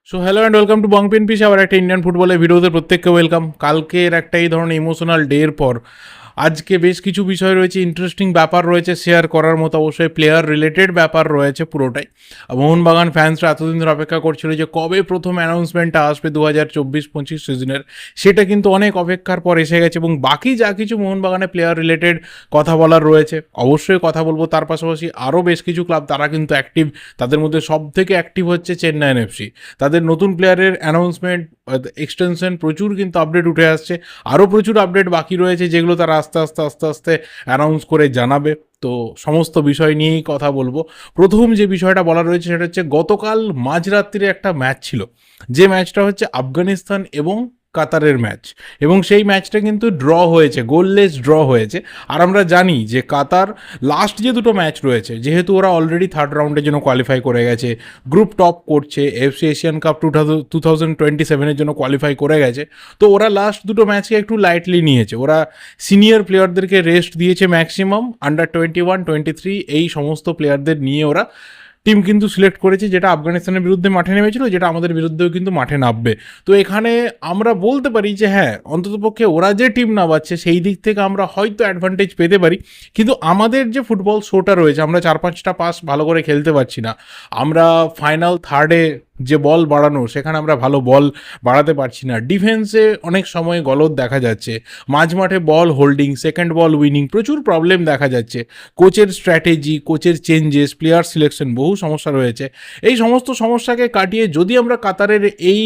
So hello and welcome to Bong Pen Peace, আবার একটা Indian ফুটবলের ভিডিওতে প্রত্যেককে ওয়েলকাম। কালকের একটা এই ধরনের ইমোশনাল ডের পর আজকে বেশ কিছু বিষয় রয়েছে, ইন্টারেস্টিং ব্যাপার রয়েছে শেয়ার করার মতো। অবশ্যই প্লেয়ার রিলেটেড ব্যাপার রয়েছে পুরোটাই। মোহনবাগান ফ্যান্সরা এতদিন ধরে অপেক্ষা করছিল যে কবে প্রথম অ্যানাউন্সমেন্টটা আসবে 2024-25 সিজনের। সেটা কিন্তু অনেক অপেক্ষার পর এসে গেছে এবং বাকি যা কিছু মোহনবাগানে প্লেয়ার রিলেটেড কথা বলার রয়েছে অবশ্যই কথা বলবো। তার পাশাপাশি আরও বেশ কিছু ক্লাব তারা কিন্তু অ্যাক্টিভ, তাদের মধ্যে সব থেকে অ্যাক্টিভ হচ্ছে চেন্নাইন এফসি। তাদের নতুন প্লেয়ারের অ্যানাউন্সমেন্ট, এক্সটেনশন, প্রচুর কিন্তু আপডেট উঠে আসছে। আরও প্রচুর আপডেট বাকি রয়েছে যেগুলো তারা আস্তে আস্তে অ্যানাউন্স করে জানাবে। তো সমস্ত বিষয় নিয়েই কথা বলবো। প্রথম যে বিষয়টা বলা রয়েছে সেটা হচ্ছে গতকাল মাঝরাত্রিরে একটা ম্যাচ ছিল, যে ম্যাচটা হচ্ছে আফগানিস্তান এবং কাতারের ম্যাচ, এবং সেই ম্যাচটা কিন্তু ড্র হয়েছে, গোললেস ড্র হয়েছে। আর আমরা জানি যে কাতার লাস্ট যে দুটো ম্যাচ রয়েছে, যেহেতু ওরা অলরেডি থার্ড রাউন্ডের জন্য কোয়ালিফাই করে গেছে, গ্রুপ টপ করছে, এফসি এশিয়ান কাপ 2027-এর জন্য কোয়ালিফাই করে গেছে, তো ওরা লাস্ট দুটো ম্যাচকে একটু লাইটলি নিয়েছে। ওরা সিনিয়র প্লেয়ারদেরকে রেস্ট দিয়েছে ম্যাক্সিমাম, আন্ডার 21, 23 এই সমস্ত প্লেয়ারদের নিয়ে ওরা টিম কিন্তু সিলেক্ট করেছে, যেটা আফগানিস্তানের বিরুদ্ধে মাঠে নেমেছিল, যেটা আমাদের বিরুদ্ধেও কিন্তু মাঠে নামবে। তো এখানে আমরা বলতে পারি যে হ্যাঁ, অন্ততপক্ষে ওরা যে টিম নামাচ্ছে সেই দিক থেকে আমরা হয়তো অ্যাডভান্টেজ পেতে পারি। কিন্তু আমাদের যে ফুটবল শোটা রয়েছে, আমরা 4-5টা পাস ভালো করে খেলতে পারছি না। আমরা ফাইনাল থার্ডে যে বল বাড়ানো, সেখানে আমরা ভালো বল বাড়াতে পারছি না। ডিফেন্সে অনেক সময় গলদ দেখা যাচ্ছে, মাঝ মাঠে বল হোল্ডিং, সেকেন্ড বল উইনিং, প্রচুর প্রবলেম দেখা যাচ্ছে। কোচের স্ট্র্যাটেজি, কোচের চেঞ্জেস, প্লেয়ার সিলেকশন, বহু সমস্যা রয়েছে। এই সমস্ত সমস্যাকে কাটিয়ে যদি আমরা কাতারের এই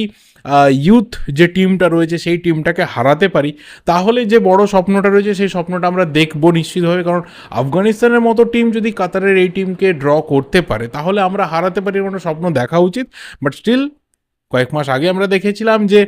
ইউথ যে টিমটা রয়েছে সেই টিমটাকে হারাতে পারি, তাহলে যে বড় স্বপ্নটা রয়েছে সেই স্বপ্নটা আমরা দেখব নিশ্চিতভাবে। কারণ আফগানিস্তানের মতো টিম যদি কাতারের এই টিমকে ড্র করতে পারে, তাহলে আমরা হারাতে পারি কোনো স্বপ্ন দেখা উচিত। বাট স্টিল কয়েক মাস আগে আমরা দেখেছিলাম যে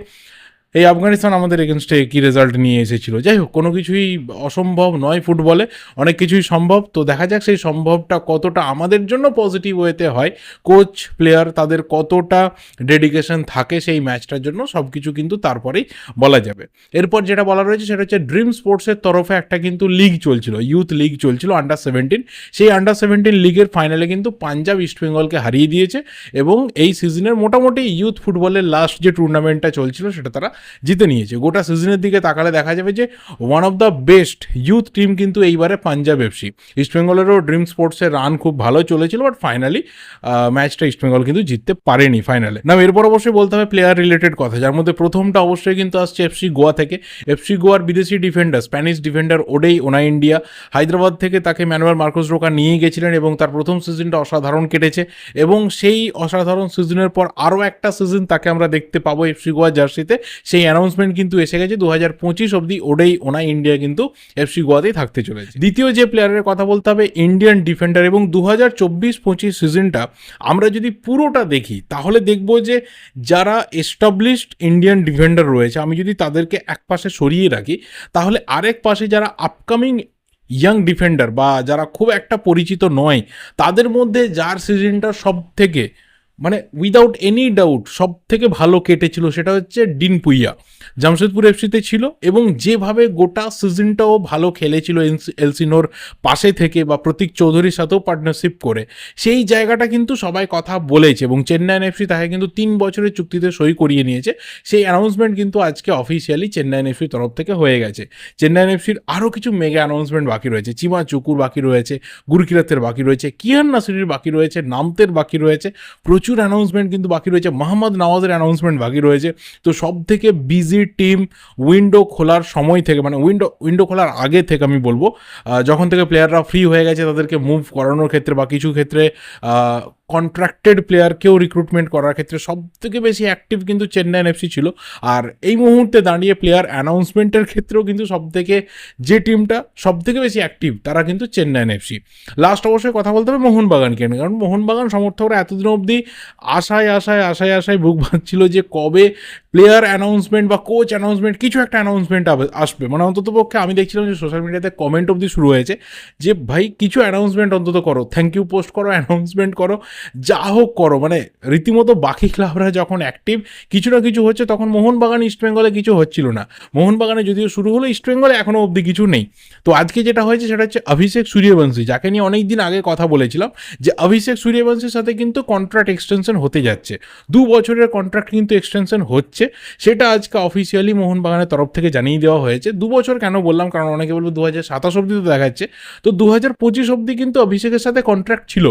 এই আফগানিস্তান আমাদের এগেনস্টে কী রেজাল্ট নিয়ে এসেছিল। যাই হোক, কোনো কিছুই অসম্ভব নয় ফুটবলে, অনেক কিছুই সম্ভব। তো দেখা যাক সেই সম্ভবটা কতটা আমাদের জন্য পজিটিভ ওয়েতে হয়, কোচ প্লেয়ার তাদের কতটা ডেডিকেশন থাকে সেই ম্যাচটার জন্য, সব কিছু কিন্তু তারপরেই বলা যাবে। এরপর যেটা বলা রয়েছে সেটা হচ্ছে ড্রিম স্পোর্টসের তরফে একটা কিন্তু লিগ চলছিল, ইউথ লিগ চলছিল আন্ডার-17। সেই আন্ডার-17 লিগের ফাইনালে কিন্তু পাঞ্জাব ইস্টবেঙ্গলকে হারিয়ে দিয়েছে, এবং এই সিজনের মোটামুটি ইউথ ফুটবলের লাস্ট যে টুর্নামেন্টটা চলছিল সেটা তারা জিতে নিয়েছে। গোটা সিজনের দিকে তাকালে দেখা যাবে যে one of the best youth team কিন্তু এইবারে পাঞ্জাব এফসি। ইস্টবেঙ্গলেরও ড্রিম স্পোর্টসের রান খুব ভালো চলেছিল, বাট ফাইনালি ম্যাচটা ইস্টবেঙ্গল কিন্তু জিততে পারেনি ফাইনালে। না, এরপর অবশ্যই বলতে হবে প্লেয়ার রিলেটেড কথা, যার মধ্যে প্রথমটা অবশ্যই কিন্তু আসছে এফসি গোয়া থেকে। এফসি গোয়ার বিদেশি ডিফেন্ডার, স্প্যানিশ ডিফেন্ডার ওডেই ওনাইন্ডিয়া, হায়দ্রাবাদ থেকে তাকে ম্যানুয়েল মার্কোস রোকা নিয়ে গেছিলেন এবং তার প্রথম সিজনটা অসাধারণ কেটেছে, এবং সেই অসাধারণ সিজনের পর আরও একটা সিজন তাকে আমরা দেখতে পাবো এফসি গোয়া জার্সিতে। সেই অ্যানাউন্সমেন্ট কিন্তু এসে গেছে, 2025 অবধি ওডেই ওনাই ইন্ডিয়া কিন্তু এফসি গোয়াতেই থাকতে চলেছে। দ্বিতীয় যে প্লেয়ারের কথা বলতে হবে ইন্ডিয়ান ডিফেন্ডার, এবং 2024-25 সিজনটা আমরা যদি পুরোটা দেখি তাহলে দেখব যে যারা এস্টাবলিশড ইন্ডিয়ান ডিফেন্ডার রয়েছে, আমি যদি তাদেরকে এক পাশে সরিয়ে রাখি, তাহলে আরেক পাশে যারা আপকামিং ইয়াং ডিফেন্ডার বা যারা খুব একটা পরিচিত নয়, তাদের মধ্যে যার সিজনটা সব থেকে মানে উইদাউট এনি ডাউট সব থেকে ভালো কেটেছিল সেটা হচ্ছে ডিন পুইয়া। জামশেদপুর এফসিতে ছিল এবং যেভাবে গোটা সিজনটাও ভালো খেলেছিল এলসিনোর পাশে থেকে বা প্রতীক চৌধুরীর সাথেও পার্টনারশিপ করে, সেই জায়গাটা কিন্তু সবাই কথা বলেছে, এবং চেন্নাইন এফসি তাকে কিন্তু 3 বছরের চুক্তিতে সই করিয়ে নিয়েছে। সেই অ্যানাউন্সমেন্ট কিন্তু আজকে অফিসিয়ালি চেন্নাইন এফসির তরফ থেকে হয়ে গেছে। চেন্নাইন এফসির আরও কিছু মেগা অ্যানাউন্সমেন্ট বাকি রয়েছে, চিমা চুকুর বাকি রয়েছে, গুরকিরাতের বাকি রয়েছে, কিয়ান নাসিরির বাকি রয়েছে, নামতের বাকি রয়েছে, প্রচুর অ্যানাউন্সমেন্ট কিন্তু বাকি রয়েছে, মোহাম্মদ নওয়াজের অ্যানাউন্সমেন্ট বাকি রয়েছে। তো সব থেকে বিজি টিম উইন্ডো খোলার সময় থেকে, মানে উইন্ডো খোলার আগে থেকে আমি বলবো, যখন থেকে প্লেয়াররা ফ্রি হয়ে গেছে তাদেরকে মুভ করানোর ক্ষেত্রে বা কিছু ক্ষেত্রে কন্ট্রাক্টেড প্লেয়ারকেও রিক্রুটমেন্ট করার ক্ষেত্রে সব থেকে বেশি অ্যাক্টিভ কিন্তু চেন্নাইন এফসি ছিল। আর এই মুহূর্তে দাঁড়িয়ে প্লেয়ার অ্যানাউন্সমেন্টের ক্ষেত্রেও কিন্তু সব থেকে যে টিমটা সব থেকে বেশি অ্যাক্টিভ তারা কিন্তু চেন্নাইন এফসি। লাস্ট অবশ্যই কথা বলতে হবে মোহনবাগানকে নিয়ে, কারণ মোহনবাগান সমর্থকরা এতদিন অবধি আশায় বুক বাঁধছিল যে কবে প্লেয়ার অ্যানাউন্সমেন্ট বা কোচ অ্যানাউন্সমেন্ট কিছু একটা অ্যানাউন্সমেন্ট আসবে, মানে অন্তত পক্ষে আমি দেখছিলাম যে সোশ্যাল মিডিয়াতে কমেন্ট অবধি শুরু হয়েছে যে ভাই কিছু অ্যানাউন্সমেন্ট অন্তত করো, থ্যাংক ইউ পোস্ট করো, অ্যানাউন্সমেন্ট করো, যা হোক করো। মানে রীতিমতো বাকি ক্লাবরা যখন অ্যাক্টিভ কিছু না কিছু হচ্ছে, তখন মোহনবাগান ইস্টবেঙ্গলে কিছু হচ্ছিল না। মোহনবাগানে যদিও শুরু হলো, ইস্টবেঙ্গলে এখনও অবধি কিছু নেই। তো আজকে যেটা হয়েছে সেটা হচ্ছে অভিষেক সূর্যবংশী, যাকে নিয়ে অনেক দিন আগে কথা বলেছিলাম যে অভিষেক সূর্যবংশীর সাথে কিন্তু কন্ট্রাক্ট এক্সটেনশন হতে যাচ্ছে, 2 বছরের কন্ট্রাক্ট কিন্তু এক্সটেনশন হচ্ছে। সেটা আজকে অফিসিয়ালি মোহনবাগানের তরফ থেকে জানিয়ে দেওয়া হয়েছে। 2 বছর কেন বললাম, কারণ অনেকে বলবে 2027 অব্দি তো দেখাচ্ছে, তো 2025 অব্দি কিন্তু অভিষেকের সাথে কন্ট্রাক্ট ছিল।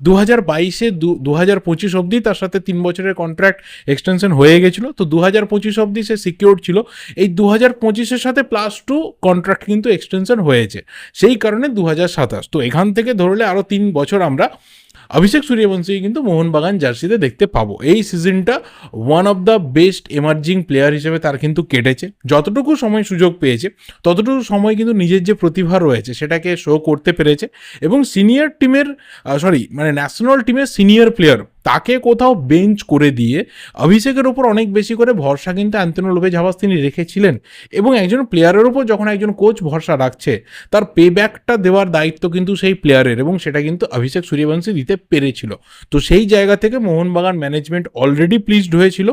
2022-এ 2025 অব্দি তার সাথে 3 বছরের কন্ট্রাক্ট এক্সটেনশন হয়ে গেছিলো। তো 2025 অব্দি সে সিকিউর ছিল, এই 2025-এর সাথে +2 কন্ট্রাক্ট কিন্তু এক্সটেনশন হয়েছে, সেই কারণে 2027। তো এখান থেকে ধরলে আরও 3 বছর আমরা অভিষেক সূর্যবংশী কিন্তু মোহনবাগান জার্সিতে দেখতে পাবো। এই সিজনটা one of the best emerging player হিসেবে তার কিন্তু কেটেছে, যতটুকু সময় সুযোগ পেয়েছে ততটুকু সময় কিন্তু নিজের যে প্রতিভা রয়েছে সেটাকে শো করতে পেরেছে। এবং সিনিয়র টিমের ন্যাশনাল টিমের সিনিয়র প্লেয়ার তাকে কোথাও বেঞ্চ করে দিয়ে অভিষেকের ওপর অনেক বেশি করে ভরসা কিন্তু অ্যান্তোনিও লোপেজ হাভাস তিনি রেখেছিলেন। এবং একজন প্লেয়ারের ওপর যখন একজন কোচ ভরসা রাখছে, তার পে ব্যাকটা দেওয়ার দায়িত্ব কিন্তু সেই প্লেয়ারের, এবং সেটা কিন্তু অভিষেক সূর্যবংশী দিতে পেরেছিল। তো সেই জায়গা থেকে মোহনবাগান ম্যানেজমেন্ট অলরেডি প্লিজড হয়েছিল।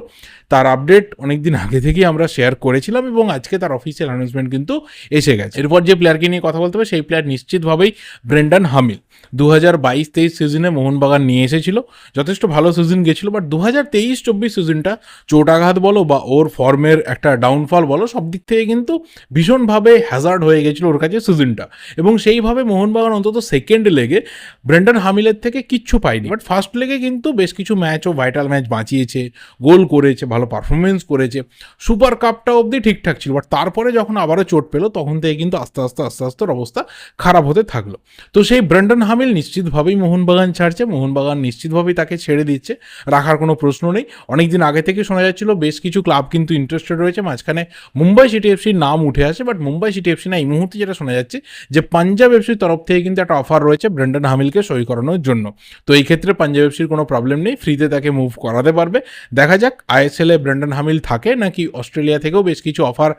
তার আপডেট অনেকদিন আগে থেকেই আমরা শেয়ার করেছিলাম, এবং আজকে তার অফিসিয়াল অ্যানাউন্সমেন্ট কিন্তু এসে গেছে। এরপর যে প্লেয়ারকে নিয়ে কথা বলতে হবে সেই প্লেয়ার নিশ্চিতভাবেই ব্রেন্ডন হামিল। 2022-23 সিজনে মোহনবাগান নিয়ে এসেছিল, যথেষ্ট ভালো সিজন গেছিলো, বাট 2023-24 সিজনটা চোটাঘাত বলো বা ওর ফর্মের একটা ডাউনফল বলো, সব দিক থেকে কিন্তু ভীষণভাবে হ্যাজার্ড হয়ে গেছিলো ওর কাছে সিজনটা। এবং সেইভাবে মোহনবাগান অন্তত সেকেন্ড লেগে ব্রেন্ডন হামিলের থেকে কিচ্ছু পায়নি, বাট ফার্স্ট লেগে কিন্তু বেশ কিছু ম্যাচও ভাইটাল ম্যাচ বাঁচিয়েছে, গোল করেছে, ভালো পারফরমেন্স করেছে। সুপার কাপটা অবধি ঠিকঠাক ছিল, বাট তারপরে যখন আবারও চোট পেলো তখন থেকে কিন্তু আস্তে আস্তে ওর অবস্থা খারাপ হতে থাকলো। তো সেই ব্রেন্ডন হামিল নিশ্চিতভাবেই মোহনবাগান ছাড়ছে, মোহনবাগান নিশ্চিতভাবেই তাকে ছেড়ে দিচ্ছে, রাখার কোনো প্রশ্ন নেই। অনেকদিন আগে থেকে শোনা যাচ্ছিল বেশ কিছু ক্লাব কিন্তু ইন্টারেস্টেড রয়েছে, মাঝখানে মুম্বাই সিটি এফসির নাম উঠে আসে, বাট মুম্বাই সিটি এফসি না, এই মুহূর্তে যেটা শোনা যাচ্ছে যে পাঞ্জাব এফসির তরফ থেকে কিন্তু একটা অফার রয়েছে ব্রেন্ডন হামিলকে সই করানোর জন্য। তো এই ক্ষেত্রে পাঞ্জাব এফসির কোনো প্রবলেম নেই, ফ্রিতে তাকে মুভ করাতে পারবে। দেখা যাক আইএসএলে ব্রেন্ডন হামিল থাকে নাকি অস্ট্রেলিয়া থেকেও বেশ কিছু অফার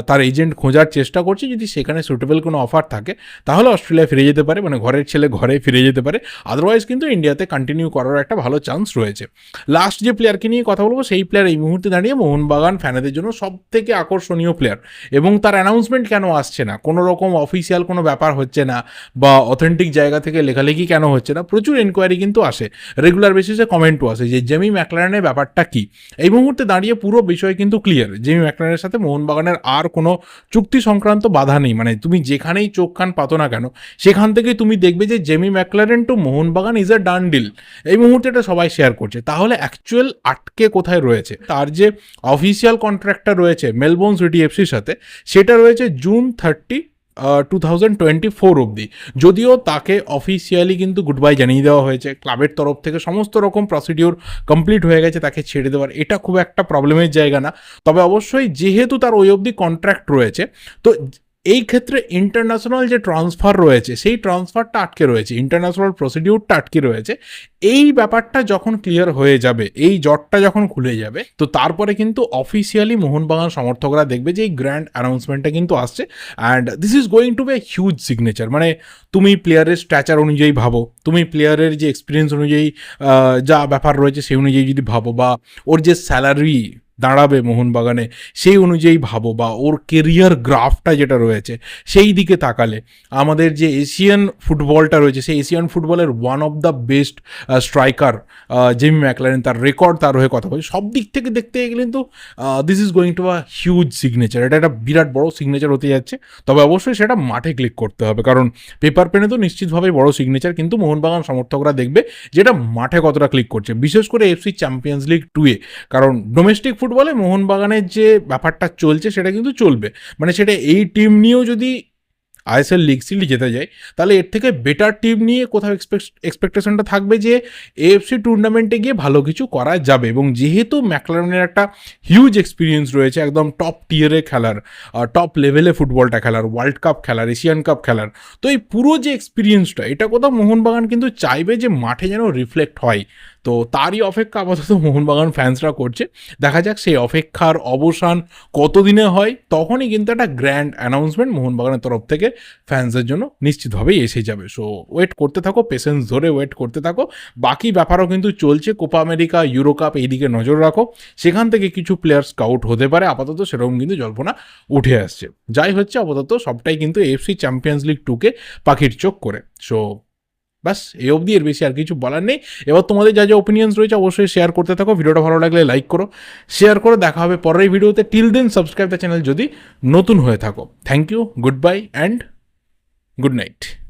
তার এজেন্ট খোঁজার চেষ্টা করছে। যদি সেখানে সুটেবল কোনো অফার থাকে তাহলে অস্ট্রেলিয়া ফিরে যেতে পারে, মানে ঘরের ছেলে ঘরে ফিরে যেতে পারে। আদারওয়াইজ কিন্তু ইন্ডিয়াতে কন্টিনিউ করার একটা ভালো চান্স রয়েছে। লাস্ট যে প্লেয়ারকে নিয়ে কথা বলবো সেই প্লেয়ার এই মুহূর্তে দাঁড়িয়ে মোহনবাগান ফ্যানেদের জন্য সব থেকে আকর্ষণীয় প্লেয়ার, এবং তার অ্যানাউন্সমেন্ট কেন আসছে না, কোনো রকম অফিসিয়াল কোনো ব্যাপার হচ্ছে না বা অথেন্টিক জায়গা থেকে লেখালেখি কেন হচ্ছে না, প্রচুর এনকোয়ারি কিন্তু আসে, রেগুলার বেসিসে কমেন্টও আসে যে জেমি ম্যাকলারেনের ব্যাপারটা কি। এই মুহূর্তে দাঁড়িয়ে পুরো বিষয় কিন্তু ক্লিয়ার, জেমি ম্যাকলারেনের সাথে মোহনবাগানের আর কোনো চুক্তি সংক্রান্ত বাধা নেই। মানে তুমি যেখানেই চোখ কান পাতো না কেন সেখান থেকে তুমি দেখবে যে Jamie Maclaren to Mohun Bagan is a done deal. এই মুহূর্তে এটা সবাই শেয়ার করছে। তাহলে অ্যাকচুয়াল আটকে কোথায় রয়েছে? তার যে অফিসিয়াল কন্ট্রাক্টটা রয়েছে মেলবোর্ন সিটি এফসির সাথে, সেটা রয়েছে জুন 30, 2024 অবধি। যদিও তাকে অফিসিয়ালি কিন্তু গুড বাই জানিয়ে দেওয়া হয়েছে, ক্লাবের তরফ থেকে সমস্ত রকম প্রসিডিওর কমপ্লিট হয়ে গেছে তাকে ছেড়ে দেওয়ার, এটা খুব একটা প্রবলেমের জায়গা না। তবে অবশ্যই যেহেতু তার ওই অবধি কন্ট্রাক্ট রয়েছে, তো এই ক্ষেত্রে ইন্টারন্যাশনাল যে ট্রান্সফার রয়েছে সেই ট্রান্সফারটা আটকে রয়েছে, ইন্টারন্যাশনাল প্রসিডিউরটা আটকে রয়েছে। এই ব্যাপারটা যখন ক্লিয়ার হয়ে যাবে, এই জটটা যখন খুলে যাবে, তো তারপরে কিন্তু অফিসিয়ালি মোহনবাগান সমর্থকরা দেখবে যে এই গ্র্যান্ড অ্যানাউন্সমেন্টটা কিন্তু আসছে, and this is going to be a huge signature. মানে তুমি প্লেয়ারের স্ট্যাচার অনুযায়ী ভাবো, তুমি প্লেয়ারের যে এক্সপিরিয়েন্স অনুযায়ী যা ব্যাপার রয়েছে সেই অনুযায়ী যদি ভাবো, বা ওর যে স্যালারি দাঁড়াবে মোহনবাগানে সেই অনুযায়ী ভাবো, বা ওর কেরিয়ার গ্রাফটা যেটা রয়েছে সেই দিকে তাকালে, আমাদের যে এশিয়ান ফুটবলটা রয়েছে সেই এশিয়ান ফুটবলের one of the best striker Jamie Maclaren, তার রেকর্ড, তার হয়ে কথা বলছি, সব দিক থেকে দেখতে গেলে কিন্তু this is going to a huge signature. এটা একটা বিরাট বড় সিগনেচার হতে যাচ্ছে। তবে অবশ্যই সেটা মাঠে ক্লিক করতে হবে, কারণ পেপার পেনে তো নিশ্চিতভাবেই বড় সিগনেচার, কিন্তু মোহনবাগান সমর্থকরা দেখবে যেটা মাঠে কতটা ক্লিক করছে, বিশেষ করে এফসি চ্যাম্পিয়ন্স লিগ 2-এ। কারণ ডোমেস্টিক ফুটবলে মোহনবাগানের যে ব্যাপারটা চলছে সেটা কিন্তু চলবে, মানে সেটা এই টিম নিয়েও যদি আইএসএল লিগ সিরিজ যেতে যায় তাহলে এর থেকে বেটার টিম নিয়ে কোথাও এক্সপেকটেশনটা থাকবে যে এএফসি টুর্নামেন্টে গিয়ে ভালো কিছু করা যাবে। এবং যেহেতু ম্যাকলারেনের একটা হিউজ এক্সপিরিয়েন্স রয়েছে, একদম টপ টিয়ারে খেলার, টপ লেভেলে ফুটবলটা খেলার, ওয়ার্ল্ড কাপ খেলার, এশিয়ান কাপ খেলার, তো এই পুরো যে এক্সপিরিয়েন্সটা এটা কোথাও মোহনবাগান কিন্তু চাইবে যে মাঠে যেন রিফ্লেক্ট হয়। তো তারই অপেক্ষা আপাতত মোহনবাগান ফ্যান্সরা করছে। দেখা যাক সেই অপেক্ষার অবসান কতদিনে হয়, তখনই কিন্তু একটা গ্র্যান্ড অ্যানাউন্সমেন্ট মোহনবাগানের তরফ থেকে ফ্যান্সদের জন্য নিশ্চিতভাবেই এসে যাবে। সো ওয়েট করতে থাকো, পেশেন্স ধরে ওয়েট করতে থাকো। বাকি ব্যাপারও কিন্তু চলছে, কোপা আমেরিকা, ইউরো কাপ, এইদিকে নজর রাখো, সেখান থেকে কিছু প্লেয়ার স্কাউট হতে পারে। আপাতত সেরকম কিন্তু জল্পনা উঠে আসছে। যাই হচ্ছে আপাতত সবটাই কিন্তু এএফসি চ্যাম্পিয়ন্স লিগ 2কে পাখির চোখ করে। সো বাস এই অবধি, এর বেশি আর কিছু বলার নেই। এবার তোমাদের যা যা ওপিনিয়ন্স রয়েছে অবশ্যই শেয়ার করতে থাকো। ভিডিওটা ভালো লাগলে লাইক করো, শেয়ার করো। দেখা হবে পরের ভিডিওতে। Till then subscribe the channel যদি নতুন হয়ে থাকো। Thank you, good bye and good night.